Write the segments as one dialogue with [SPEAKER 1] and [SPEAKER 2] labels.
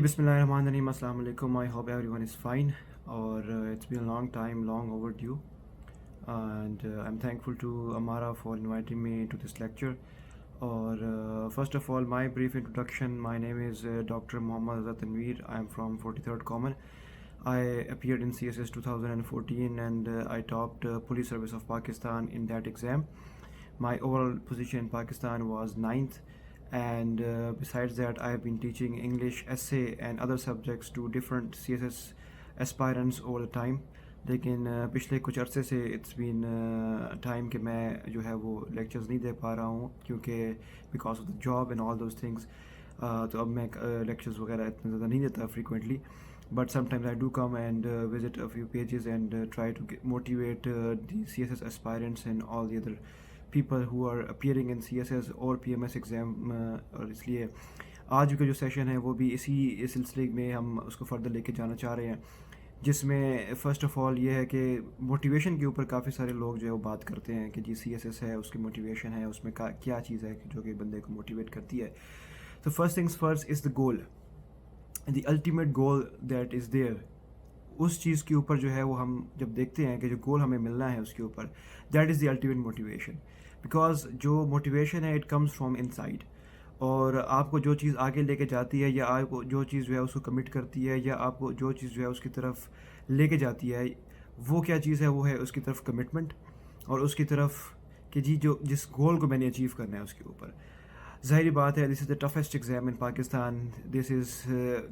[SPEAKER 1] Bismillahirrahmanirrahim. Assalamu alaikum. I hope everyone is fine. Or it's been a long time, long overdue. And I'm thankful to Amara for inviting me to this lecture. Or first of all, my brief introduction. My name is Dr. Muhammad Azad Tanveer. I am from 43rd Common. I appeared in CSS 2014 and I topped Police Service of Pakistan in that exam. My overall position in Pakistan was 9th. And besides that, I have been teaching English, essay and other subjects to different CSS aspirants over the time. لیکن پچھلے کچھ عرصے سے it's been time کہ میں جو ہے وہ لیکچرز نہیں دے پا رہا ہوں کیونکہ because of the job and all those things. تو اب میں لیکچرز وغیرہ اتنا زیادہ نہیں دیتا frequently, but sometimes I do come and visit a few pages and try to motivate the CSS aspirants and all the other people who are appearing in CSS اور PMS exam. اور اس لیے آج کا جو session ہے وہ بھی اسی سلسلے میں ہم اس کو فردر لے کے جانا چاہ رہے ہیں, جس میں فرسٹ آف آل یہ ہے کہ موٹیویشن کے اوپر کافی سارے لوگ جو ہے وہ بات کرتے ہیں کہ جی CSS ہے, اس کی موٹیویشن ہے, اس میں کیا چیز ہے جو کہ بندے کو موٹیویٹ کرتی ہے. تو first things first is the goal, the ultimate goal that is there. اس چیز کے اوپر جو ہے وہ ہم جب دیکھتے ہیں کہ جو گول ہمیں ملنا ہے اس کے اوپر, that is the ultimate motivation. Because جو موٹیویشن ہے it comes from in side, اور آپ کو جو چیز آگے لے کے جاتی ہے یا آپ کو جو چیز جو ہے اس کو کمٹ کرتی ہے یا آپ کو جو چیز جو ہے اس کی طرف لے کے جاتی ہے, وہ کیا چیز ہے, وہ ہے اس کی طرف کمٹمنٹ اور اس کی طرف کہ جی جو جس گول کو میں نے اچیو کرنا ہے اس کے اوپر. ظاہری بات ہے this is the toughest exam in Pakistan, this is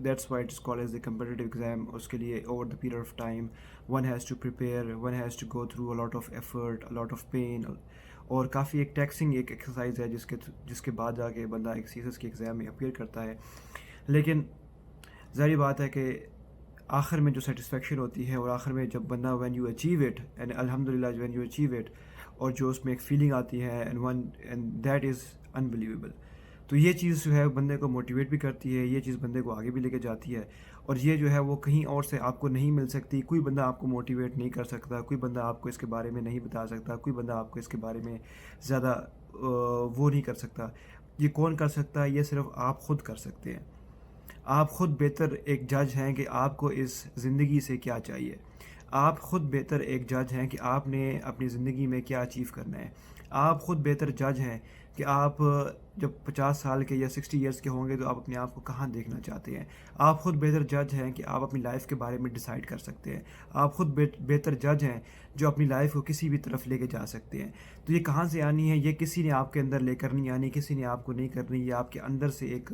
[SPEAKER 1] that's why it's called as the competitive exam. اس کے لیے over the period of time one has to prepare, one has to go through a lot of effort, a lot of pain, اور کافی ایک taxing ایک exercise ہے جس کے بعد جا کے بندہ ایک CSS کے ایگزام میں اپیئر کرتا ہے. لیکن ظاہری بات ہے کہ آخر میں جو سیٹسفیکشن ہوتی ہے اور آخر میں جب بندہ when you achieve it and الحمدللہ وین یو اچیو اٹ, اور جو اس میں ایک فیلنگ آتی ہے اینڈ دیٹ از انبلیویبل. تو یہ چیز جو ہے بندے کو موٹیویٹ بھی کرتی ہے, یہ چیز بندے کو آگے بھی لے کے جاتی ہے, اور یہ جو ہے وہ کہیں اور سے آپ کو نہیں مل سکتی. کوئی بندہ آپ کو موٹیویٹ نہیں کر سکتا, کوئی بندہ آپ کو اس کے بارے میں نہیں بتا سکتا, کوئی بندہ آپ کو اس کے بارے میں زیادہ وہ نہیں کر سکتا. یہ کون کر سکتا ہے؟ یہ صرف آپ خود کر سکتے ہیں. آپ خود بہتر ایک جج ہیں کہ آپ کو اس زندگی سے کیا چاہیے. آپ خود بہتر ایک جج ہیں کہ آپ نے اپنی زندگی میں کیا اچیو کرنا ہے. آپ خود بہتر جج ہیں کہ آپ جب 50 سال کے یا 60 ایئرس کے ہوں گے تو آپ اپنے آپ کو کہاں دیکھنا چاہتے ہیں. آپ خود بہتر جج ہیں کہ آپ اپنی لائف کے بارے میں ڈیسائیڈ کر سکتے ہیں. آپ خود بہتر جج ہیں جو اپنی لائف کو کسی بھی طرف لے کے جا سکتے ہیں. تو یہ کہاں سے آنی ہے؟ یہ کسی نے آپ کے اندر لے کر نہیں آنی, کسی نے آپ کو نہیں کرنی. یہ آپ کے اندر سے ایک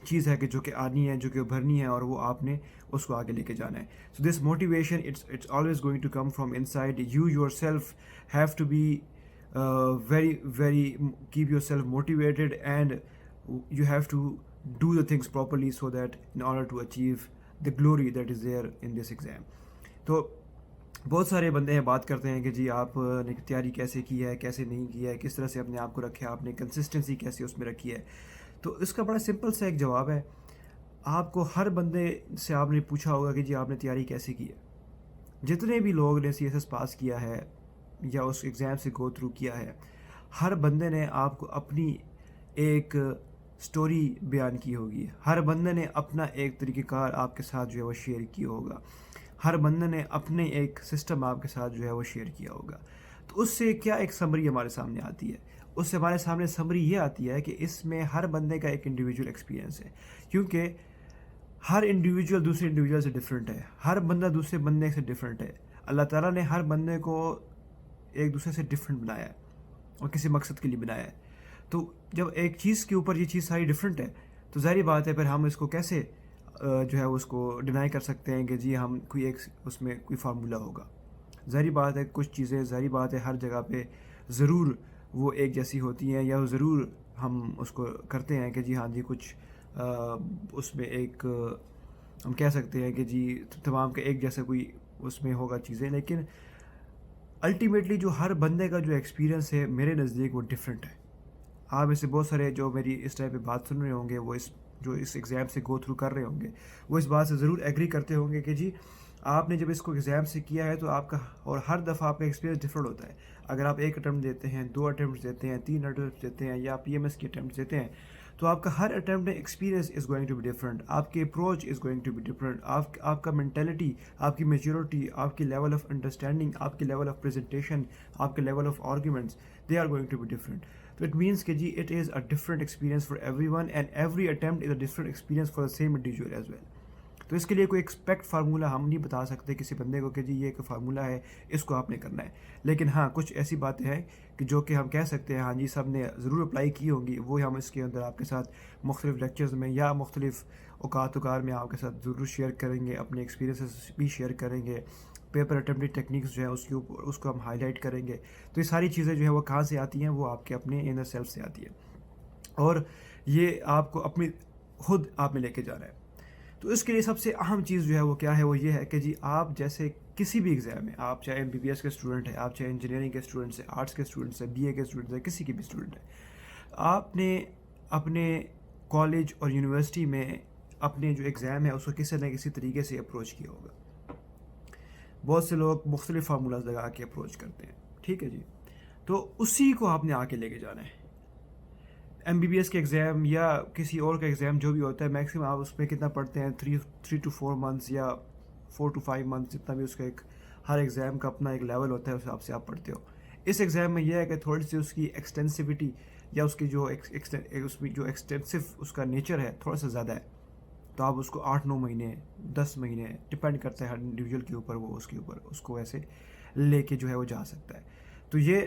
[SPEAKER 1] چیز ہے کہ جو کہ آنی ہے, جو کہ ابھرنی ہے, اور وہ آپ نے اس کو آگے لے کے جانا ہے. So this motivation it's always going to come from inside. You yourself have to be very keep yourself motivated, and you have to do the things properly so that in order to achieve the glory that is there in this exam. تو بہت سارے بندے ہیں بات کرتے ہیں کہ جی آپ نے تیاری کیسے کی ہے, کیسے نہیں کی ہے, کس طرح سے اپنے آپ کو رکھا, آپ نے کنسسٹنسی کیسے اس میں رکھی ہے. تو اس کا بڑا سمپل سا ایک جواب ہے. آپ کو ہر بندے سے آپ نے پوچھا ہوگا کہ جی آپ نے تیاری کیسے کی ہے. جتنے بھی لوگ نے CSS پاس کیا ہے یا اس ایگزام سے گو تھرو کیا ہے, ہر بندے نے آپ کو اپنی ایک سٹوری بیان کی ہوگی. ہر بندے نے اپنا ایک طریقہ کار آپ کے ساتھ جو ہے وہ شیئر کیا ہوگا. ہر بندے نے اپنے ایک سسٹم آپ کے ساتھ جو ہے وہ شیئر کیا ہوگا. تو اس سے کیا ایک سمری ہمارے سامنے آتی ہے؟ اس سے ہمارے سامنے سمری یہ آتی ہے کہ اس میں ہر بندے کا ایک انڈیویجول ایکسپیرینس ہے, کیونکہ ہر انڈیویجول دوسرے انڈیویجول سے ڈفرینٹ ہے. ہر بندہ دوسرے بندے سے ڈفرینٹ ہے. اللہ تعالیٰ نے ہر بندے کو ایک دوسرے سے ڈفرینٹ بنایا ہے اور کسی مقصد کے لیے بنایا ہے. تو جب ایک چیز کے اوپر یہ چیز ساری ڈفرینٹ ہے تو ظاہری بات ہے پھر ہم اس کو کیسے جو ہے اس کو ڈینائی کر سکتے ہیں کہ جی ہم کوئی ایک اس میں کوئی فارمولہ ہوگا. ظاہری بات ہے کچھ چیزیں ظاہری بات ہے ہر جگہ پہ ضرور وہ ایک جیسی ہوتی ہیں, یا ضرور ہم اس کو کرتے ہیں کہ جی ہاں جی کچھ اس میں ایک ہم کہہ سکتے ہیں کہ جی تمام کا ایک جیسا کوئی اس میں ہوگا چیزیں. لیکن الٹیمیٹلی جو ہر بندے کا جو ایکسپیرینس ہے میرے نزدیک وہ ڈفرینٹ ہے. آپ میں سے بہت سارے جو میری اس ٹائپ پہ بات سن رہے ہوں گے, وہ جو اس ایگزام سے گو تھرو کر رہے ہوں گے, وہ اس بات سے ضرور ایگری کرتے ہوں گے کہ جی آپ نے جب اس کو ایگزام سے کیا ہے تو آپ کا اور ہر دفعہ آپ کا ایکسپیرینس ڈفرینٹ ہوتا ہے. اگر آپ ایک اٹیمپٹ دیتے ہیں، 2 اٹیمپٹس دیتے ہیں، 3 اٹیمپٹس دیتے ہیں، یا PMS کے اٹیمپٹس دیتے ہیں، تو آپ کا ہر اٹیمپٹ میں experience is going to be different, آپ کی approach is going to be different, آپ کا مینٹیلٹی، آپ کی میچورٹی، آپ کی لیول آف انڈرسٹینڈنگ، آپ کی لیول آف پریزنٹیشن، آپ کے level of arguments, they are going to be different. تو اٹ مینس کہ جی it is a different experience for everyone, and every attempt is a different experience for the same individual as well. تو اس کے لیے کوئی expect formula ہم نہیں بتا سکتے کسی بندے کو کہ جی یہ ایک فارمولہ ہے، اس کو آپ نے کرنا ہے. لیکن ہاں کچھ ایسی باتیں ہیں کہ جو کہ ہم کہہ سکتے ہیں ہاں جی سب نے ضرور اپلائی کی ہوں گی، وہ ہم اس کے اندر آپ کے ساتھ مختلف لیکچرز میں یا مختلف اوقات وقار میں آپ کے ساتھ ضرور شیئر کریں گے، اپنے ایکسپیرینسز بھی شیئر کریں گے. پیپر اٹیمپٹ ٹیکنیکس جو ہے اس کے اوپر اس کو ہم ہائی لائٹ کریں گے. تو یہ ساری چیزیں جو ہے وہ کہاں سے آتی ہیں؟ وہ آپ کے اپنے انر سیلف سے آتی ہے، اور یہ آپ کو اپنی خود آپ میں لے کے جانا ہے. تو اس کے لیے سب سے اہم چیز جو ہے وہ کیا ہے؟ وہ یہ ہے کہ جی آپ جیسے کسی بھی ایگزام میں، آپ چاہے MBBS کے اسٹوڈنٹ ہیں، آپ چاہے انجینئرنگ کے اسٹوڈنٹس ہیں، آرٹس کے اسٹوڈنٹس ہیں، BA کے اسٹوڈنٹس ہیں، کسی کے بھی اسٹوڈنٹ ہیں، آپ نے اپنے کالج اور یونیورسٹی میں اپنے جو ایگزام ہے اس کو کسی نہ کسی طریقے سے اپروچ کیا ہوگا. بہت سے لوگ مختلف فارمولاز لگا کے اپروچ کرتے ہیں، ٹھیک ہے جی. تو اسی کو آپ نے آ کے لے کے جانا ہے. MBBS کے ایگزام یا کسی اور کا ایگزام جو بھی ہوتا ہے، میکسیمم آپ اس میں کتنا پڑھتے ہیں؟ 3 to 4 months یا 4 to 5 months، جتنا بھی اس کا ایک ہر ایگزام کا اپنا ایک لیول ہوتا ہے، اس حساب سے آپ پڑھتے ہو. اس ایگزام میں یہ ہے کہ تھوڑی سی اس کی ایکسٹینسیوٹی یا اس کی جو اس میں جو ایکسٹینسو اس کا نیچر ہے تھوڑا سا زیادہ ہے. تو آپ اس کو 8-9 مہینے 10 مہینے ڈپینڈ کرتا ہے ہر انڈیویجول کے اوپر، وہ اس کے اوپر اس کو ایسے لے کے جو ہے وہ جا سکتا ہے. تو یہ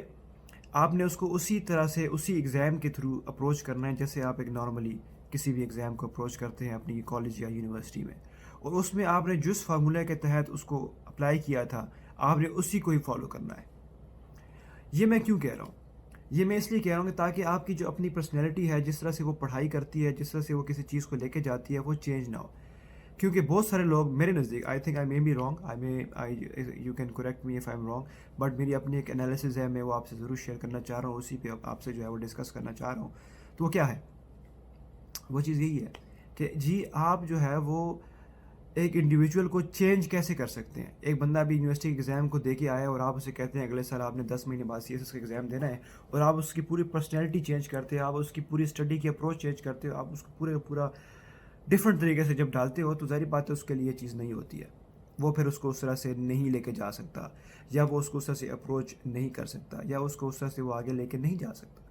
[SPEAKER 1] آپ نے اس کو اسی طرح سے اسی ایگزام کے تھرو اپروچ کرنا ہے جیسے آپ ایک نارملی کسی بھی ایگزام کو اپروچ کرتے ہیں اپنی کالج یا یونیورسٹی میں. اور اس میں آپ نے جس فارمولہ کے تحت اس کو اپلائی کیا تھا آپ نے اسی کو ہی فالو کرنا ہے. یہ میں کیوں کہہ رہا ہوں؟ یہ میں اس لیے کہہ رہا ہوں کہ تاکہ آپ کی جو اپنی پرسنالٹی ہے، جس طرح سے وہ پڑھائی کرتی ہے، جس طرح سے وہ کسی چیز کو لے کے جاتی ہے، وہ چینج نہ ہو. کیونکہ بہت سارے لوگ میرے نزدیک، I think I may be wrong, you can correct me if I am wrong, but میری اپنی ایک انالیسز ہے، میں وہ آپ سے ضرور شیئر کرنا چاہ رہا ہوں، اسی پہ آپ سے جو ہے وہ ڈسکس کرنا چاہ رہا ہوں. تو وہ کیا ہے؟ وہ چیز یہی ہے کہ جی آپ جو ہے وہ ایک انڈیویجول کو چینج کیسے کر سکتے ہیں. ایک بندہ بھی یونیورسٹی کے ایگزام کو دے کے آیا اور آپ اسے کہتے ہیں اگلے سال آپ نے 10 مہینے بعد CSS کا ایگزام دینا ہے، اور آپ اس کی پوری پرسنالٹی چینج کرتے ہو، آپ اس کی پوری اسٹڈی کی اپروچ چینج کرتے ہو، آپ اس کو پورا ڈفرینٹ طریقے سے جب ڈالتے ہو، تو ظاہری بات ہے اس کے لیے یہ چیز نہیں ہوتی ہے. وہ پھر اس کو اس طرح سے نہیں لے کے جا سکتا، یا وہ اس کو اس طرح سے اپروچ نہیں کر سکتا، یا اس کو اس طرح سے وہ آگے لے کے نہیں جا سکتا.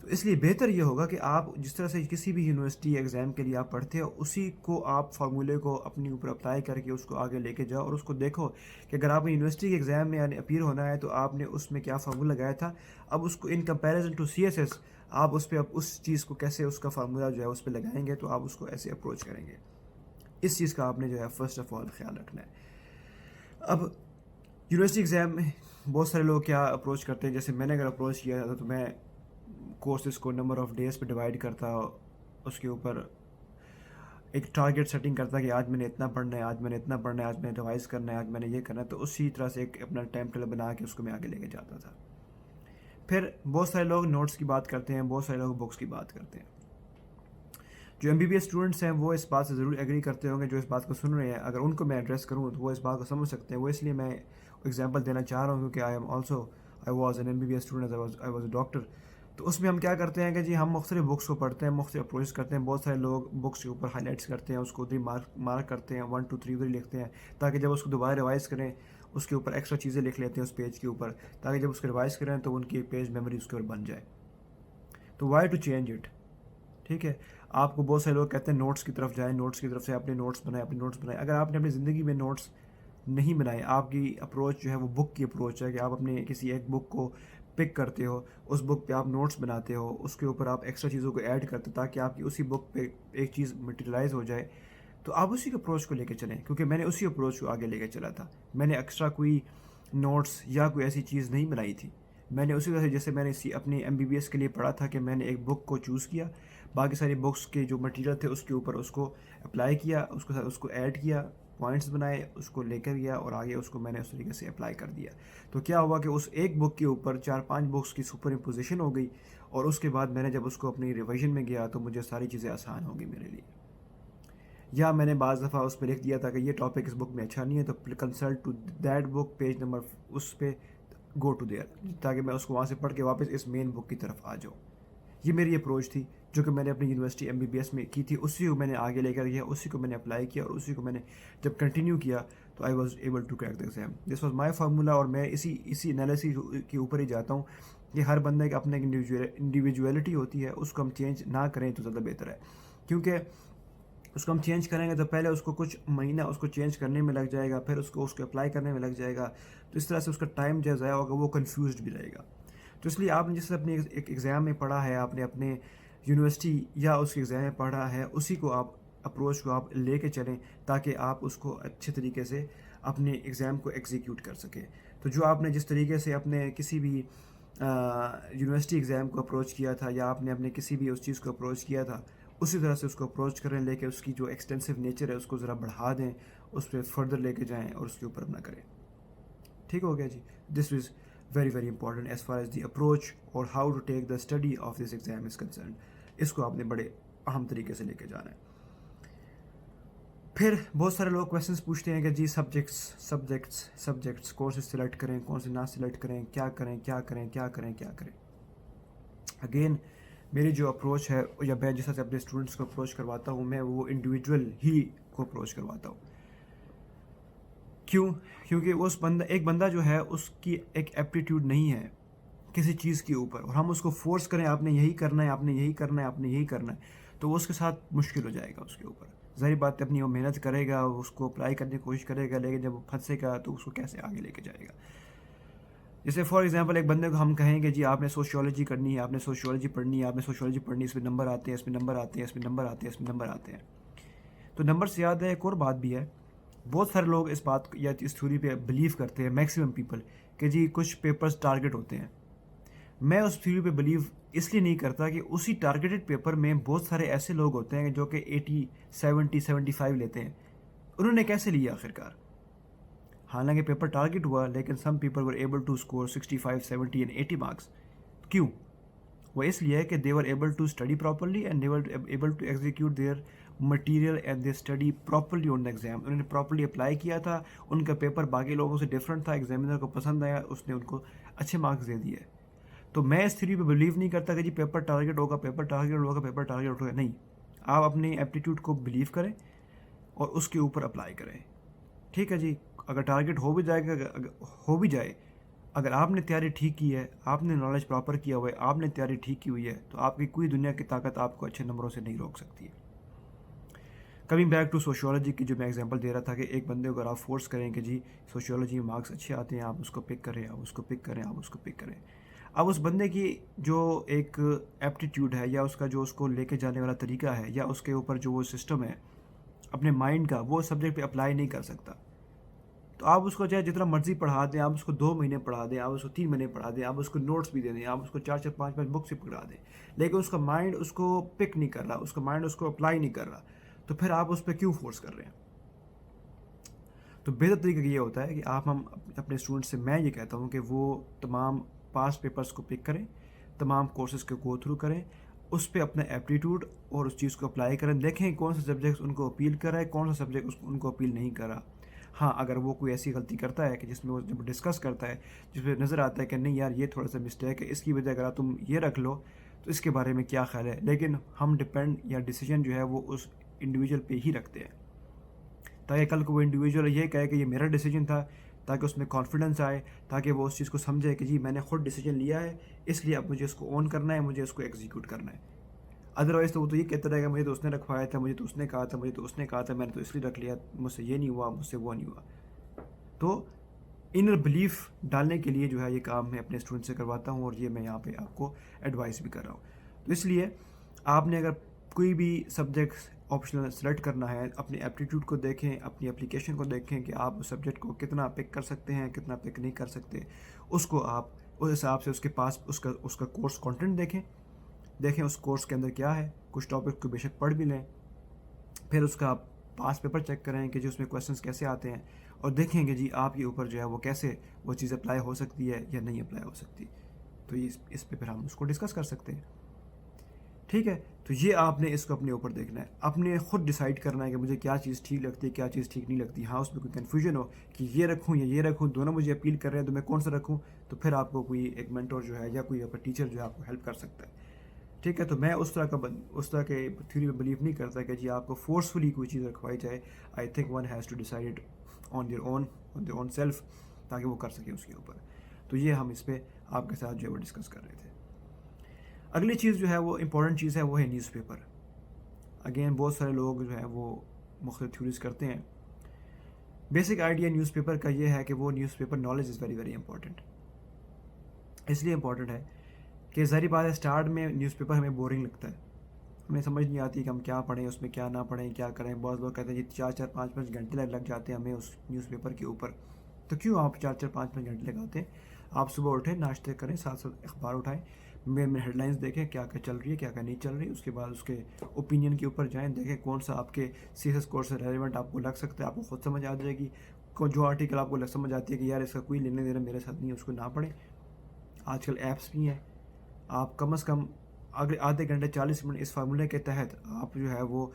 [SPEAKER 1] تو اس لیے بہتر یہ ہوگا کہ آپ جس طرح سے کسی بھی یونیورسٹی ایگزام کے لیے آپ پڑھتے ہو، اسی کو آپ فارمولے کو اپنی اوپر اپلائی کر کے اس کو آگے لے کے جاؤ، اور اس کو دیکھو کہ اگر آپ نے یونیورسٹی کے ایگزام میں یعنی اپیئر ہونا ہے تو آپ نے اس میں کیا فارمولہ لگایا تھا. اب اس کو ان کمپیریزن ٹو CSS آپ اس پہ اب اس چیز کو کیسے اس کا فارمولہ جو ہے اس پہ لگائیں گے، تو آپ اس کو ایسے اپروچ کریں گے. اس چیز کا آپ نے جو ہے فرسٹ آف آل خیال رکھنا ہے. اب یونیورسٹی ایگزام میں بہت سارے لوگ کیا اپروچ کرتے ہیں، جیسے میں نے اگر اپروچ کیا تھا تو میں کورسز کو نمبر آف ڈیز پہ ڈیوائڈ کرتا، اس کے اوپر ایک ٹارگیٹ سیٹنگ کرتا کہ آج میں نے اتنا پڑھنا ہے، آج میں نے اتنا پڑھنا ہے، آج میں نے ریوائز کرنا ہے، آج میں نے یہ کرنا ہے. تو اسی طرح سے ایک اپنا ٹائم ٹیبل بنا کے اس کو میں آگے لے کے جاتا تھا. پھر بہت سارے لوگ نوٹس کی بات کرتے ہیں، بہت سارے لوگ بکس کی بات کرتے ہیں. جو MBBS اسٹوڈنٹس ہیں وہ اس بات سے ضرور ایگری کرتے ہوں گے، جو اس بات کو سن رہے ہیں، اگر ان کو میں ایڈریس کروں تو وہ اس بات کو سمجھ سکتے ہیں. وہ اس لیے میں ایگزامپل دینا چاہ رہا ہوں کیونکہ I was an MBBS student, I was a doctor. تو اس میں ہم کیا کرتے ہیں کہ جی ہم مختلف بکس کو پڑھتے ہیں، مختلف اپروچ کرتے ہیں. بہت سارے لوگ بکس کے اوپر ہائی لائٹس کرتے ہیں، اس کو ادھر مارک کرتے ہیں، 1 2 3 ادھر لکھتے ہیں، تاکہ جب اس کو دوبارہ ریوائز کریں اس کے اوپر ایکسٹرا چیزیں لکھ لیتے ہیں اس پیج کے اوپر، تاکہ جب اس کو ریوائز کریں تو ان کی پیج میموری اس کے اوپر بن جائے. تو وائی ٹو چینج اٹ؟ ٹھیک ہے. آپ کو بہت سارے لوگ کہتے ہیں نوٹس کی طرف جائیں، نوٹس کی طرف سے اپنے نوٹس بنائیں. اگر آپ نے اپنی زندگی میں نوٹس نہیں بنائے، آپ کی اپروچ جو ہے وہ بک کی اپروچ ہے کہ آپ اپنے کسی ایک بک کو پک کرتے ہو، اس بک پہ آپ نوٹس بناتے ہو، اس کے اوپر آپ ایکسٹرا چیزوں کو ایڈ کرتے ہو تاکہ آپ کی اسی بک پہ ایک چیز مٹیریلائز ہو جائے. تو آپ اسی اپروچ کو لے کے چلیں، کیونکہ میں نے اسی اپروچ کو آگے لے کے چلا تھا. میں نے ایکسٹرا کوئی نوٹس یا کوئی ایسی چیز نہیں بنائی تھی. میں نے اسی طرح سے جیسے میں نے اپنی MBBS کے لیے پڑھا تھا کہ میں نے ایک بک کو چوز کیا، باقی ساری بکس کے جو مٹیریل تھے اس کے اوپر اس کو اپلائی کیا، اس کو ایڈ کیا، پوائنٹس بنائے، اس کو لے کر گیا اور آگے اس کو میں نے اس طریقے سے اپلائی کر دیا. تو کیا ہوا کہ اس ایک بک کے اوپر 4-5 بکس کی سپر امپوزیشن ہو گئی، اور اس کے بعد میں نے جب اس کو اپنی ریویژن میں گیا تو مجھے ساری چیزیں آسان ہو گئی میرے لیے. یا میں نے بعض دفعہ اس پہ لکھ دیا تھا کہ یہ ٹاپک اس بک میں اچھا نہیں ہے تو consult to that book page number اس پہ گو ٹو دیئر, تاکہ میں اس کو وہاں سے پڑھ کے واپس اس مین بک کی طرف آ جاؤں. یہ میری اپروچ تھی جو کہ میں نے اپنی یونیورسٹی MBBS میں کی تھی, اسی کو میں نے آگے لے کر گیا, اسی کو میں نے اپلائی کیا, اور اسی کو میں نے جب کنٹینیو کیا تو I was able to crack the exam. This was my formula, اور میں اسی انالیسس کے اوپر ہی جاتا ہوں کہ ہر بندے کا اپنا انڈیویجویلٹی ہوتی ہے, اس کو ہم چینج نہ کریں تو زیادہ بہتر ہے, کیونکہ اس کو ہم چینج کریں گے تو پہلے اس کو کچھ مہینہ اس کو چینج کرنے میں لگ جائے گا, پھر اس کو اپلائی کرنے میں لگ جائے گا, تو اس طرح سے اس کا ٹائم جو ضائع ہوگا وہ کنفیوزڈ بھی رہے گا. تو اس لیے آپ نے جس سے اپنے ایک ایگزام میں پڑھا ہے, آپ نے اپنے یونیورسٹی یا اس کے ایگزام میں پڑھا ہے, اسی کو آپ اپروچ کو آپ لے کے چلیں تاکہ آپ اس کو اچھے طریقے سے اپنے ایگزام کو ایگزیکیوٹ کر سکیں. تو جو آپ نے جس طریقے سے اپنے کسی بھی یونیورسٹی ایگزام کو اپروچ کیا تھا, یا آپ نے اپنے کسی بھی اس چیز کو اپروچ کیا تھا, اسی طرح سے اس کو اپروچ کریں, لے کے اس کی جو ایکسٹینسو نیچر ہے اس کو ذرا بڑھا دیں, اس پہ فردر لے کے جائیں اور اس کے اوپر اپنا کریں. ٹھیک ہو گیا جی. This is very very important as far as the approach اور how to take the study of this exam is concerned. اس کو آپ نے بڑے اہم طریقے سے لے کے جانا ہے. پھر بہت سارے لوگ کویشچنس پوچھتے ہیں کہ جی سبجیکٹس کون سے سلیکٹ کریں, کون سے نہ سلیکٹ کریں, کیا کریں. اگین میری جو اپروچ ہے, یا میں جس طرح سے اپنے اسٹوڈنٹس کو اپروچ کرواتا ہوں, میں وہ انڈیویجول ہی کو اپروچ کرواتا ہوں. کیونکہ ایک بندہ جو ہے اس کی ایک ایپٹیٹیوڈ نہیں ہے کسی چیز کے اوپر, اور ہم اس کو فورس کریں آپ نے یہی کرنا ہے, آپ نے یہی کرنا ہے, آپ نے یہی کرنا ہے, تو وہ اس کے ساتھ مشکل ہو جائے گا اس کے اوپر. ظاہر بات ہے, اپنی وہ محنت کرے گا, اس کو اپلائی کرنے کی کوشش کرے گا, لیکن جب وہ پھنسے گا تو اس کو کیسے آگے لے کے جائے گا. جیسے فار ایگزامپل ایک بندے کو ہم کہیں کہ جی آپ نے سوشیولوجی کرنی ہے, آپ نے سوشیولوجی پڑھنی ہے, آپ نے سوشیولوجی پڑھنی ہے, اس میں نمبر آتے ہیں, اس میں نمبر آتے ہیں, اس میں نمبر آتے ہیں, اس میں نمبر آتے ہیں. تو نمبر سے یاد ہے ایک اور بات بھی ہے, بہت سارے لوگ اس بات یا اس تھیوری پہ بلیو کرتے ہیں, میکسیمم پیپل, کہ جی کچھ پیپرز ٹارگٹ ہوتے ہیں. میں اس تھیوری پہ بلیو اس لیے نہیں کرتا کہ اسی ٹارگیٹڈ پیپر میں بہت سارے ایسے لوگ ہوتے ہیں جو کہ 80, 70, 75 لیتے ہیں. انہوں نے کیسے لیا آخرکار؟ حالانکہ پیپر ٹارگٹ ہوا, لیکن some people were able to score 65, 70 and 80 marks. کیوں؟ وہ اس لیے کہ they were able to study properly and they were able to execute their material and they study properly on the exam. انہوں نے properly apply کیا تھا, ان کا پیپر باقی لوگوں سے ڈفرینٹ تھا, ایگزامینر کو پسند آیا, اس نے ان کو اچھے مارکس دے دیے. تو میں اس تھیوری پہ بلیو نہیں کرتا کہ جی پیپر ٹارگٹ ہوگا, پیپر ٹارگٹ ہوگا, پیپر ٹارگٹ ہوگا. نہیں, آپ اپنی ایپٹیٹیوڈ کو بلیو کریں اور اس کے اوپر اپلائی کریں. ٹھیک ہے جی. اگر ٹارگٹ ہو بھی جائے, اگر آپ نے تیاری ٹھیک کی ہے, آپ نے نالج پراپر کیا ہوا ہے, آپ نے تیاری ٹھیک کی ہوئی ہے, تو آپ کی کوئی دنیا کی طاقت آپ کو اچھے نمبروں سے نہیں روک سکتی ہے. کمنگ بیک ٹو سوشیولوجی کی جو میں ایگزامپل دے رہا تھا, کہ ایک بندے کو اگر آپ فورس کریں کہ جی سوشیولوجی میں مارکس اچھے آتے ہیں, آپ اس کو پک کریں, آپ اس کو پک کریں, آپ اس کو پک کریں. اب اس بندے کی جو ایک ایپٹیٹیوڈ ہے, یا اس کا جو اس کو لے کے جانے والا طریقہ ہے, یا اس کے اوپر جو وہ سسٹم ہے اپنے مائنڈ کا, وہ سبجیکٹ پہ اپلائی نہیں کر سکتا. تو آپ اس کو چاہے جتنا مرضی پڑھا دیں, آپ اس کو 2 مہینے پڑھا دیں, آپ اس کو 3 مہینے پڑھا دیں, آپ اس کو نوٹس بھی دے دیں, آپ اس کو 4, 5 بکس سے پکڑا دیں, لیکن اس کا مائنڈ اس کو پک نہیں کر رہا, اس کا مائنڈ اس کو اپلائی نہیں کر رہا, تو پھر آپ اس پہ کیوں فورس کر رہے ہیں؟ تو بہتر طریقہ یہ ہوتا ہے کہ ہم اپنے اسٹوڈنٹ سے, میں یہ کہتا ہوں کہ وہ تمام پاس پیپرز کو پک کریں, تمام کورسز کو گو تھرو کریں, اس پہ اپنا ایپٹیٹیوڈ اور اس چیز کو اپلائی کریں, دیکھیں کون سا سبجیکٹ ان کو اپیل کر رہا ہے, کون سا سبجیکٹ ان کو اپیل نہیں کر رہا. ہاں, اگر وہ کوئی ایسی غلطی کرتا ہے کہ جس میں وہ جب ڈسکس کرتا ہے, جس پہ نظر آتا ہے کہ نہیں یار یہ تھوڑا سا مسٹیک ہے, اس کی وجہ اگر تم یہ رکھ لو تو اس کے بارے میں کیا خیال ہے, لیکن ہم ڈپینڈ یا ڈیسیجن جو ہے وہ اس انڈیویجول پہ ہی رکھتے ہیں, تاکہ کل کو وہ انڈیویجول یہ کہے کہ یہ میرا ڈیسیجن تھا, تاکہ اس میں کانفیڈنس آئے, تاکہ وہ اس چیز کو سمجھے کہ جی میں نے خود ڈیسیجن لیا ہے, اس لیے اب مجھے اس کو اون کرنا ہے, مجھے اس کو ایگزیکیوٹ کرنا ہے. ادروائز تو وہ تو یہ کہتا رہے گا مجھے تو اس نے رکھوایا تھا, مجھے تو اس نے کہا تھا, مجھے تو اس نے کہا تھا, میں نے تو اس لیے رکھ لیا, مجھ سے یہ نہیں ہوا, مجھ سے وہ نہیں ہوا. تو انر بلیف ڈالنے کے لیے جو ہے یہ کام میں اپنے اسٹوڈنٹ سے کرواتا ہوں, اور یہ میں یہاں پہ آپ کو ایڈوائس بھی کر رہا ہوں. تو اس لیے آپ نے اگر کوئی بھی سبجیکٹ آپشنل سلیکٹ کرنا ہے, اپنے ایپٹیٹیوڈ کو دیکھیں, اپنی اپلیکیشن کو دیکھیں کہ آپ اس سبجیکٹ کو کتنا پک کر سکتے ہیں, کتنا پک نہیں کر سکتے. اس کو آپ اس حساب سے اس کے پاس اس کا کورس کنٹینٹ دیکھیں اس کورس کے اندر کیا ہے, کچھ ٹاپک کو بے شک پڑھ بھی لیں, پھر اس کا پاس پیپر چیک کریں کہ جو اس میں کویشچنس کیسے آتے ہیں, اور دیکھیں کہ جی آپ کے اوپر جو ہے وہ کیسے وہ چیز اپلائی ہو سکتی ہے یا نہیں اپلائی ہو سکتی. تو اس پہ پھر ہم اس کو ڈسکس کر سکتے ہیں. ٹھیک ہے. تو یہ آپ نے اس کو اپنے اوپر دیکھنا ہے، اپنے خود ڈیسائیڈ کرنا ہے کہ مجھے کیا چیز ٹھیک لگتی ہے، کیا چیز ٹھیک نہیں لگتی. ہاں اس میں کوئی کنفیوژن ہو کہ یہ رکھوں یا یہ رکھوں، دونوں مجھے اپیل کر رہے ہیں تو میں کون سا رکھوں، تو پھر آپ کو کوئی ایک مینٹور جو ہے یا کوئی آپ کا ٹیچر جو ہے آپ کو ہیلپ کر سکتا ہے. ٹھیک ہے. تو میں اس طرح کے تھیوری میں بلیو نہیں کرتا کہ جی آپ کو فورسفلی کوئی چیز رکھوائی جائے. I think one has to decide on their own self, تاکہ وہ کر سکے اس کے اوپر. تو یہ ہم اس پہ آپ کے ساتھ جو ہے وہ ڈسکس کر رہے تھے. اگلی چیز جو ہے وہ امپورٹنٹ چیز ہے، وہ ہے نیوز پیپر. اگین بہت سارے لوگ جو ہیں وہ مختلف تھیوریز کرتے ہیں. بیسک آئیڈیا نیوز پیپر کا یہ ہے کہ وہ newspaper knowledge is very very important. اس لیے امپورٹنٹ ہے کہ ظاہری بات ہے اسٹارٹ میں نیوز پیپر ہمیں بورنگ لگتا ہے، ہمیں سمجھ نہیں آتی کہ ہم کیا پڑھیں اس میں، کیا نہ پڑھیں، کیا کریں. بعض لوگ کہتے ہیں جی 4-4 5-5 گھنٹے لگ جاتے ہیں ہمیں اس نیوز پیپر کے اوپر. تو کیوں آپ 4-4 5-5 گھنٹے لگاتے ہیں؟ آپ صبح اٹھیں، ناشتے کریں، ساتھ ساتھ اخبار اٹھائیں، میں ہیڈ لائنس دیکھیں کیا کیا چل رہی ہے، کیا کیا نہیں چل رہی. اس کے بعد اس کے اوپینین کے اوپر جائیں، دیکھیں کون سا آپ کے سی ایس ایس کورس سے ریلیونٹ آپ کو لگ سکتا ہے. آپ کو خود سمجھ آ جائے گی. جو آرٹیکل آپ کو سمجھ آتی ہے کہ یار اس کا کوئی لینے دینا میرے ساتھ نہیں ہے، اس کو نہ پڑھیں. آج کل ایپس بھی ہیں، آپ کم از کم اگر آدھے گھنٹے 40 منٹ اس فارمولے کے تحت آپ جو ہے وہ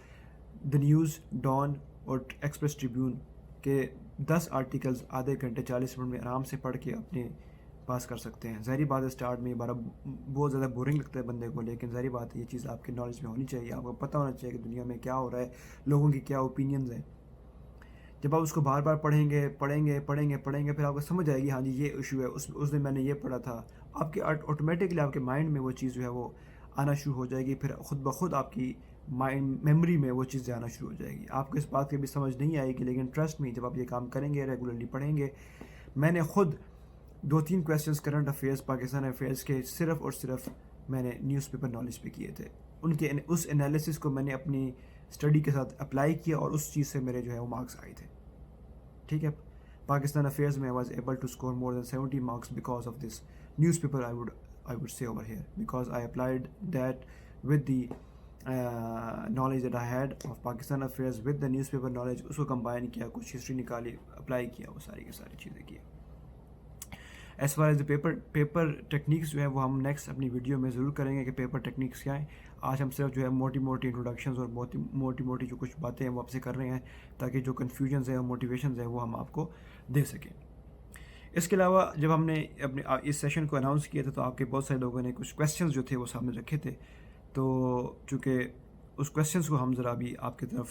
[SPEAKER 1] دا نیوز، ڈان اور ایکسپریس ٹریبیون کے 10 آرٹیکلز آدھے گھنٹے 40 منٹ میں آرام سے پڑھ کے اپنے پاس کر سکتے ہیں. ظاہری بات ہے اسٹارٹ میں بہت زیادہ بورنگ لگتا ہے بندے کو، لیکن ظاہری بات ہے یہ چیز آپ کے نالج میں ہونی چاہیے. آپ کو پتہ ہونا چاہیے کہ دنیا میں کیا ہو رہا ہے، لوگوں کی کیا اوپینینز ہیں. جب آپ اس کو بار بار پڑھیں گے پھر آپ کو سمجھ آئے گی ہاں جی یہ ایشو ہے، اس دن میں نے یہ پڑھا تھا. آپ کے آٹومیٹکلی آپ کے مائنڈ میں وہ چیز جو ہے وہ آنا شروع ہو جائے گی. پھر خود بخود آپ کی مائنڈ میموری میں وہ چیزیں آنا شروع ہو جائے گی. آپ کو اس بات کی بھی سمجھ نہیں آئے گی، لیکن ٹرسٹ میں جب آپ یہ کام کریں گے، ریگولرلی پڑھیں گے. میں نے خود 2-3 questions current affairs, Pakistan affairs کے صرف اور صرف میں نے نیوز پیپر نالج پہ کیے تھے. ان کے اس انالیسس کو میں نے اپنی اسٹڈی کے ساتھ اپلائی کیا اور اس چیز سے میرے جو ہے وہ مارکس آئے تھے. ٹھیک ہے. پاکستان افیئرز میں was able to score more than 70 marks because of this newspaper. I would say over here because I applied that with the knowledge that I had of Pakistan affairs with the newspaper knowledge. اس کو combine کیا، کچھ history نکالی، apply کیا، وہ ساری کی ساری چیزیں کی. As far as paper techniques جو ہے وہ ہم نیکسٹ اپنی ویڈیو میں ضرور کریں گے کہ پیپر ٹیکنیکس کیا ہیں. آج ہم صرف جو ہے موٹی انٹروڈکشنز اور موٹی جو کچھ باتیں ہیں وہ آپ سے کر رہے ہیں، تاکہ جو کنفیوژنز ہیں اور موٹیویشنز ہیں وہ ہم آپ کو دے سکیں. اس کے علاوہ جب ہم نے اپنے اس سیشن کو اناؤنس کیا تھا تو آپ کے بہت سارے لوگوں نے کچھ کویسچنز جو تھے وہ سامنے رکھے تھے. تو چونکہ اس کویسچنز کو ہم ذرا بھی آپ کی طرف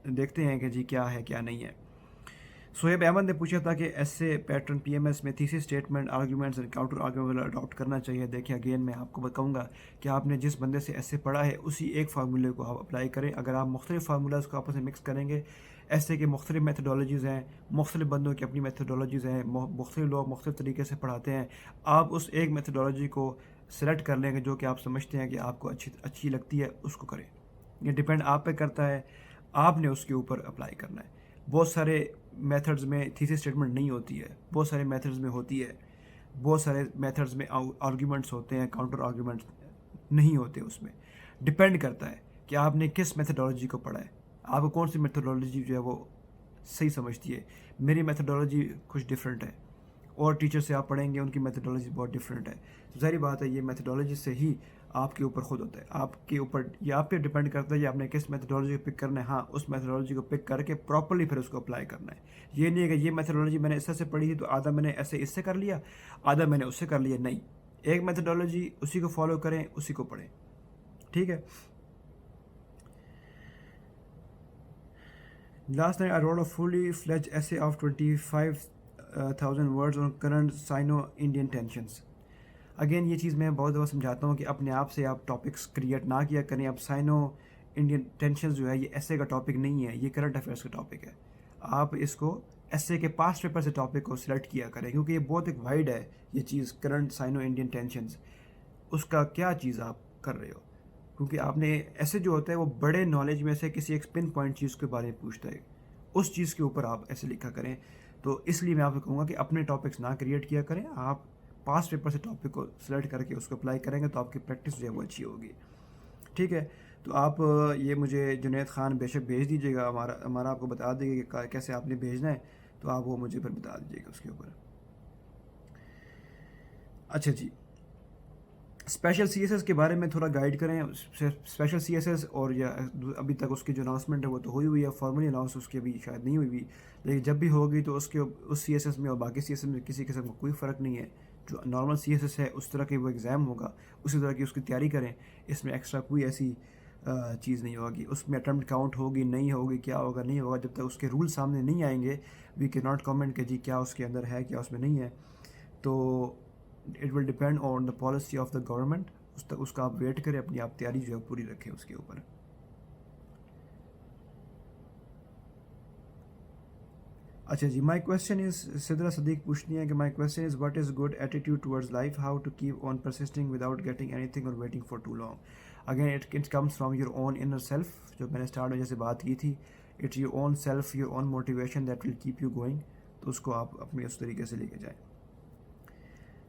[SPEAKER 1] دیکھتے ہیں کہ جی کیا ہے کیا نہیں ہے. صہیب احمد نے پوچھا تھا کہ ایسے پیٹرن پی ایم ایس میں thesis statement, arguments and counter argument adapt کرنا چاہیے. دیکھیں اگین میں آپ کو بتاؤں گا کہ آپ نے جس بندے سے ایسے پڑھا ہے اسی ایک فارمولے کو آپ اپلائی کریں. اگر آپ مختلف فارمولاز کو آپس میں مکس کریں گے، ایسے کہ مختلف میتھڈالوجیز ہیں، مختلف بندوں کی اپنی میتھڈالوجیز ہیں، مختلف لوگ مختلف طریقے سے پڑھاتے ہیں، آپ اس ایک میتھڈالوجی کو سلیکٹ کر لیں گے جو کہ آپ سمجھتے ہیں کہ آپ کو اچھی لگتی ہے، اس کو کریں. یہ ڈپینڈ آپ پہ کرتا ہے، آپ نے اس کے اوپر اپلائی کرنا ہے. بہت سارے میتھڈز میں تھیسس اسٹیٹمنٹ نہیں ہوتی ہے، بہت سارے میتھڈز میں ہوتی ہے. بہت سارے میتھڈز میں آرگیومنٹس ہوتے ہیں، کاؤنٹر آرگیومنٹس نہیں ہوتے. اس میں ڈپینڈ کرتا ہے کہ آپ نے کس میتھڈالوجی کو پڑھا ہے، آپ کو کون سی میتھڈالوجی جو ہے وہ صحیح سمجھتی ہے. میری میتھڈالوجی کچھ ڈفرینٹ ہے، اور ٹیچر سے آپ پڑھیں گے ان کی میتھڈالوجی بہت ڈفرینٹ ہے. ظاہری بات ہے یہ میتھڈالوجی سے ہی آپ کے اوپر خود ہوتا ہے، آپ کے اوپر یہ آپ پہ ڈپینڈ کرتا ہے کہ آپ نے کس میتھڈالوجی کو پک کرنا ہے. ہاں اس میتھڈالوجی کو پک کر کے پراپرلی پھر اس کو اپلائی کرنا ہے. یہ نہیں ہے کہ یہ میتھڈالوجی میں نے اس سے پڑھی تھی تو آدھا میں نے ایسے اس سے کر لیا، آدھا میں نے اس سے کر لیا. نہیں، ایک میتھڈالوجی اسی کو فالو کریں، اسی کو پڑھیں. ٹھیک ہے. Last night I wrote a fully fledged essay of 25,000 words on current Sino-Indian tensions. Again یہ چیز میں بہت دفعہ سمجھاتا ہوں کہ اپنے آپ سے آپ ٹاپکس کریٹ نہ کیا کریں. اب سائنو انڈین ٹینشنز جو ہے یہ ایسے کا ٹاپک نہیں ہے، یہ کرنٹ افیئرس کا ٹاپک ہے. آپ اس کو ایسے کے پاسٹ پیپر سے ٹاپک کو سلیکٹ کیا کریں، کیونکہ یہ بہت ایک وائڈ ہے یہ چیز. کرنٹ سائنو انڈین ٹینشنز، اس کا کیا چیز آپ کر رہے ہو؟ کیونکہ آپ نے ایسے جو ہوتا ہے وہ بڑے نالج میں سے کسی ایک پن پوائنٹ چیز کے بارے میں پوچھتا ہے، اس چیز کے اوپر آپ ایسے لکھا کریں. تو اس لیے میں آپ کو کہوں گا کہ اپنے ٹاپکس نہ کریٹ کیا کریں، آپ پاسٹ پیپر سے ٹاپک کو سلیکٹ کر کے اس کو اپلائی کریں گے تو آپ کی پریکٹس جو ہے وہ اچھی ہوگی. ٹھیک ہے. تو آپ یہ مجھے جنید خان بے شک بھیج دیجیے گا، ہمارا آپ کو بتا دے گا کہ کیسے آپ نے بھیجنا ہے، تو آپ وہ مجھے پھر بتا دیجیے گا اس کے اوپر. اچھا جی، اسپیشل سی ایس ایس کے بارے میں تھوڑا گائیڈ کریں. اسپیشل سی ایس ایس اور یا ابھی تک اس کی جو اناؤنسمنٹ ہے وہ تو ہوئی ہے, فارملی اناؤنس اس کی ابھی شاید نہیں ہوئی بھی, لیکن جب بھی ہوگی تو اس سی ایس ایس میں اور باقی سی ایس ایس میں کسی قسم کا کوئی فرق نہیں ہے. جو نارمل سی ایس ایس ہے اس طرح کے وہ ایگزام ہوگا, اسی طرح کی اس کی تیاری کریں. اس میں ایکسٹرا کوئی ایسی چیز نہیں ہوگی. اس میں اٹمپٹ کاؤنٹ ہوگی نہیں ہوگی, کیا ہوگا نہیں ہوگا, جب تک اس کے رول سامنے نہیں آئیں گے وی کی ناٹ کامنٹ کہ جی کیا اس کے اندر ہے کیا اس میں نہیں ہے. تو it will depend on the policy of the government. اس تک اس کا آپ ویٹ کریں, اپنی آپ تیاری جو ہے پوری رکھیں اس کے اوپر. اچھا جی, مائی کویشچن از, سدرا صدیق پوچھنی ہے کہ my question is what is good attitude towards life, how to keep on persisting without getting anything or waiting for too long. Again it comes from your own inner self, جو میں نے start میں جیسے بات کی تھی, it's your own self, your own motivation that will keep you going. تو اس کو آپ اپنے اس طریقے سے لے کے جائیں.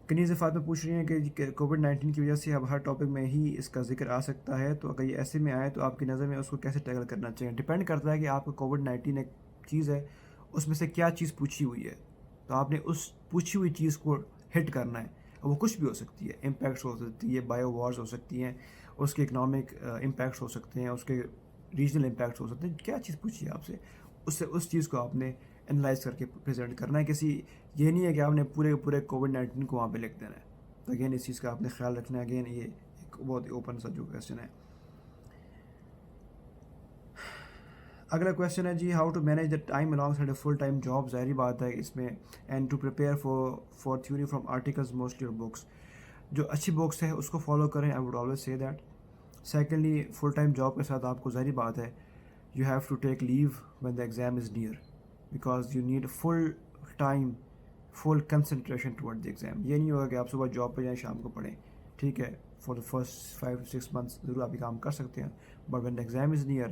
[SPEAKER 1] کنیز فاطمہ پوچھ رہی ہیں کہ کووڈ-19 کی وجہ سے اب ہر ٹاپک میں ہی اس کا ذکر آ سکتا ہے, تو اگر یہ ایسے میں آئے تو آپ کی نظر میں اس کو کیسے ٹیکل کرنا چاہیے. ڈپینڈ کرتا ہے کہ آپ کو کووڈ-19 ایک چیز ہے, اس میں سے کیا چیز پوچھی ہوئی ہے, تو آپ نے اس پوچھی ہوئی چیز کو ہٹ کرنا ہے. وہ کچھ بھی ہو سکتی ہے, امپیکٹس ہو سکتی ہے, بایو وارز ہو سکتی ہیں, اس کے اکنامک امپیکٹس ہو سکتے ہیں, اس کے ریجنل امپیکٹس ہو سکتے ہیں. کیا چیز پوچھی ہے آپ سے, اس چیز کو آپ نے انالائز کر کے پریزنٹ کرنا ہے. یہ نہیں ہے کہ آپ نے پورے کووڈ-19 کو وہاں پہ لکھ دینا ہے. تو اگین اس چیز کا آپ نے خیال رکھنا ہے. اگین یہ ایک بہت اوپن سا جو کویشچن ہے. اگلا کویشچن ہے جی, how to manage the time alongside a full time job. ظاہری بات ہے اس میں, and to prepare for theory from articles mostly or books. جو اچھی بکس ہے اس کو فالو کریں, I would always say that. Secondly, full time job کے ساتھ آپ کو ظاہری بات ہے you have to take leave when the exam is near, because you need full time, full concentration toward the exam. یہ نہیں ہوگا کہ آپ صبح جاب پہ جائیں شام کو پڑھیں, ٹھیک ہے, فار دا فرسٹ 5-6 months ضرور آپ یہ کام کر سکتے ہیں, but when the exam is near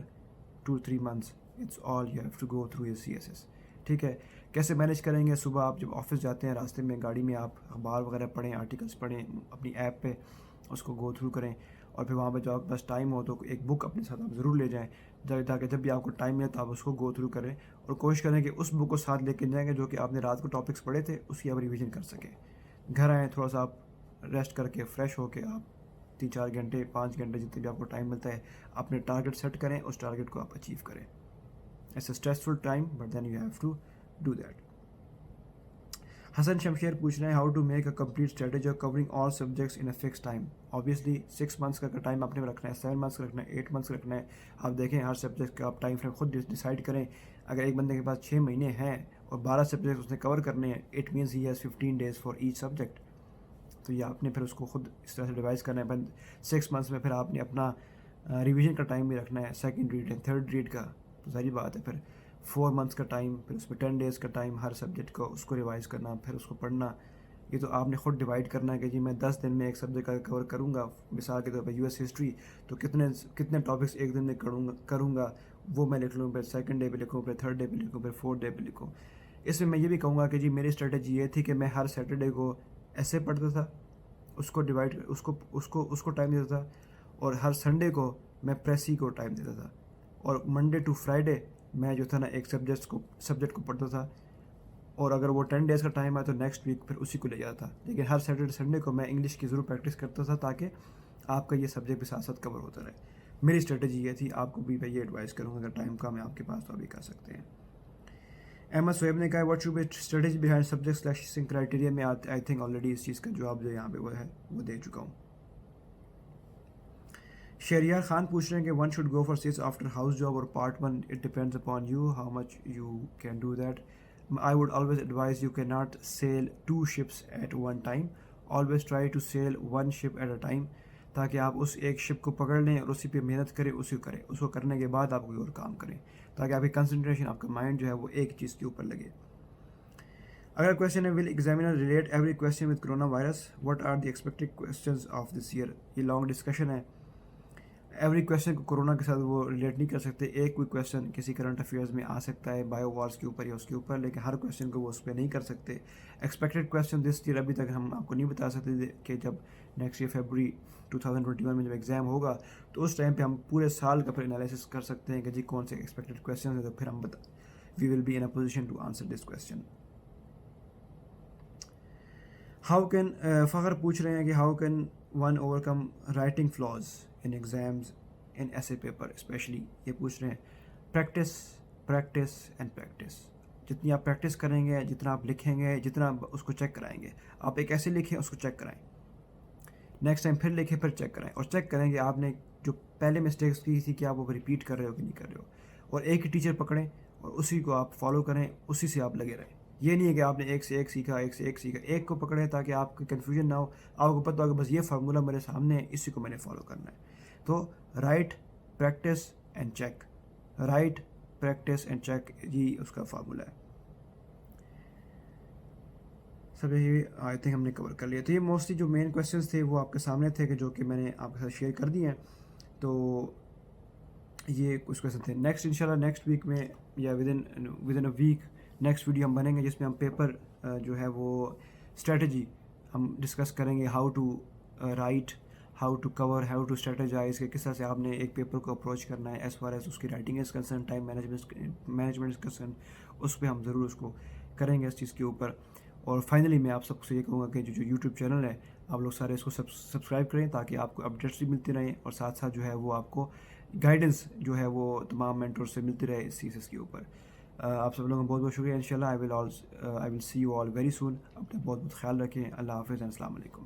[SPEAKER 1] 2-3 months it's all you have to go through C S S. ٹھیک ہے, کیسے مینیج کریں گے؟ صبح آپ جب آفس جاتے ہیں راستے میں گاڑی میں آپ اخبار وغیرہ پڑھیں, آرٹیکلس پڑھیں اپنی ایپ پہ, اس کو گو تھرو کریں, اور پھر وہاں پہ جب آپ کے پاس ٹائم ہو تو ایک بک اپنے ساتھ آپ ضرور لے جائیں, تاکہ جب بھی آپ کو ٹائم ملے تو آپ اس کو گو تھرو کریں, اور کوشش کریں کہ اس بک کو ساتھ لے کے جائیں گے جو کہ آپ نے رات کو ٹاپکس پڑھے تھے اس کی آپ ریویژن کر سکیں. گھر آئیں, تھوڑا سا آپ ریسٹ کر کے فریش ہو کے آپ 3-4 گھنٹے 5 گھنٹے جتنے بھی آپ کو ٹائم ملتا ہے اپنے ٹارگیٹ سیٹ کریں, اس ٹارگیٹ کو آپ اچیو کریں. It's a stressful time, but then you have to do that. حسن شمشیر پوچھ رہے ہیں, how to make a complete strategy of covering all subjects in a fix time. Obviously 6 months کا time آپ نے رکھنا ہے, 7 months کا رکھنا ہے, 8 months کا رکھنا ہے. آپ دیکھیں ہر سبجیکٹ کا آپ ٹائم فریم خود ڈیسائیڈ کریں. اگر ایک بندے کے پاس 6 مہینے ہیں اور 12 سبجیکٹ اس نے کور کرنے ہیں, it means he has 15 days for each subject. تو یہ آپ نے پھر اس کو خود اس طرح سے ڈیوائز کرنا ہے. 6 months میں پھر آپ نے اپنا ریویژن کا ٹائم بھی رکھنا ہے, second read and third read کا. تو ظاہری بات ہے پھر 4 months کا ٹائم, پھر اس میں 10 days کا ٹائم ہر سبجیکٹ کو اس کو ریوائز کرنا, پھر اس کو پڑھنا. یہ تو آپ نے خود ڈیوائڈ کرنا ہے کہ جی میں 10 دن میں ایک سبجیکٹ کا کور کروں گا. مثال کے طور پہ US ہسٹری, تو کتنے ٹاپکس ایک دن میں کروں گا وہ میں لکھ لوں, پھر سیکنڈ ڈے پہ لکھوں, پھر تھرڈ ڈے پہ لکھوں, پھر فورتھ ڈے پہ لکھوں. اس میں یہ بھی کہوں گا کہ جی میری اسٹریٹجی یہ تھی کہ میں ہر سیٹرڈے کو ایسے پڑھتا تھا, اس کو ڈیوائڈ اس کو ٹائم دیتا تھا, اور ہر سنڈے کو میں پریسی کو ٹائم دیتا تھا, اور منڈے ٹو فرائیڈے میں جو تھا نا ایک سبجیکٹ کو پڑھتا تھا, اور اگر وہ 10 days کا ٹائم آیا تو نیکسٹ ویک پھر اسی کو لے جاتا تھا. لیکن ہر سیٹرڈے سنڈے کو میں انگلش کی ضرور پریکٹس کرتا تھا تاکہ آپ کا یہ سبجیکٹ بھی ساتھ ساتھ کور ہوتا رہے. میری اسٹریٹجی یہ تھی, آپ کو بھی میں یہ ایڈوائز کروں گا اگر ٹائم کم ہے آپ کے پاس تو ابھی کر سکتے ہیں. احمد سہیب نے کہا what should be strategy behind subject selection criteria. میں آئی تھنک آلریڈی اس چیز کا جواب جو یہاں پہ وہ ہے وہ دے چکا ہوں. شہریار خان پوچھ رہے ہیں کہ one should go for sales after house job or part 1, it depends upon you how much you can do that. I would always advise you cannot sail 2 ships at one time. Always try to sail 1 ship at a time, تاکہ آپ اس ایک شپ کو پکڑ لیں اور اسی پہ محنت کریں, اسی کو کریں, اس کو کرنے کے بعد آپ کوئی اور کام کریں, تاکہ آپ کی کنسنٹریشن, آپ کا مائنڈ جو ہے وہ ایک چیز کے اوپر لگے. اگلا کویشچن ہے, will examiner relate every question with coronavirus, what are the expected questions of this year. یہ لانگ ڈسکشن ہے. ایوری کویشچن کو کورونا کے ساتھ وہ ریلیٹ نہیں کر سکتے. ایک کوئی کویشچن کسی کرنٹ افیئرز میں آ سکتا ہے بایو وارز کے اوپر یا اس کے اوپر, لیکن ہر کویشچن کو وہ اس پہ نہیں کر سکتے. ایکسپیکٹڈ کویشچن دس ایئر ابھی تک ہم آپ کو نہیں بتا سکتے کہ جب نیکسٹ ایئر فیبرری 2021 میں جب ایگزام ہوگا تو اس ٹائم پہ ہم پورے سال کا پھر انالیسس کر سکتے ہیں کہ جی کون سے ایکسپیکٹڈ کویشچن ہیں, تو پھر ہم we will be in a position to answer this question. How can Fakhar پوچھ رہے ہیں کہ how can one overcome writing flaws in exams ان ایسے پیپر اسپیشلی. یہ پوچھ رہے ہیں پریکٹس پریکٹس اینڈ پریکٹس. جتنی آپ پریکٹس کریں گے, جتنا آپ لکھیں گے, جتنا اس کو چیک کرائیں گے. آپ ایک ایسے لکھیں, اس کو چیک کرائیں, نیکسٹ ٹائم پھر لکھیں, پھر چیک کرائیں, اور چیک کریں کہ آپ نے جو پہلے مسٹیکس کی تھی کیا وہ ریپیٹ کر رہے ہو کہ نہیں کر رہے ہو. اور ایک ہی ٹیچر پکڑیں اور اسی کو آپ فالو کریں, اسی سے آپ لگے رہیں. یہ نہیں ہے کہ آپ نے ایک سے ایک سیکھا, ایک سے ایک سیکھا, ایک کو پکڑیں تاکہ آپ کو کنفیوژن نہ ہو, آپ کو پتہ ہو کہ بس یہ فارمولہ میرے سامنے ہے, اسی کو میں نے فالو کرنا ہے. تو right practice and check, right practice and check, یہ اس کا فارمولہ ہے. سب یہی آئی تھنک ہم نے کور کر لیا. تو یہ موسٹلی جو مین کویشچنس تھے وہ آپ کے سامنے تھے, کہ جو کہ میں نے آپ کے ساتھ شیئر کر دیے ہیں. تو یہ کچھ کویشچن تھے. نیکسٹ انشاءاللہ نیکسٹ ویک میں یا within a week next video ہم بنیں گے, جس میں ہم پیپر جو ہے وہ اسٹریٹجی ہم ڈسکس کریں گے. How to write, how to cover, how to strategize, کہ کس طرح سے آپ نے ایک پیپر کو اپروچ کرنا ہے ایز فار ایز اس کی writing is concern, time management is concern. اس پہ ہم ضرور اس کو کریں گے اس چیز کے اوپر. اور فائنلی میں آپ سب سے یہ کہوں گا کہ جو یوٹیوب چینل ہے آپ لوگ سارے اس کو سبسکرائب کریں, تاکہ آپ کو اپڈیٹس بھی ملتی رہیں, اور ساتھ ساتھ جو ہے وہ آپ کو گائیڈنس جو ہے وہ تمام مینٹور سے ملتی رہے اس چیز کے اوپر. آپ سب لوگوں کا بہت بہت شکریہ. انشاءاللہ آئی ول سی یو آل ویری سون. اپنا بہت بہت خیال رکھیں. اللہ حافظ, السلام علیکم.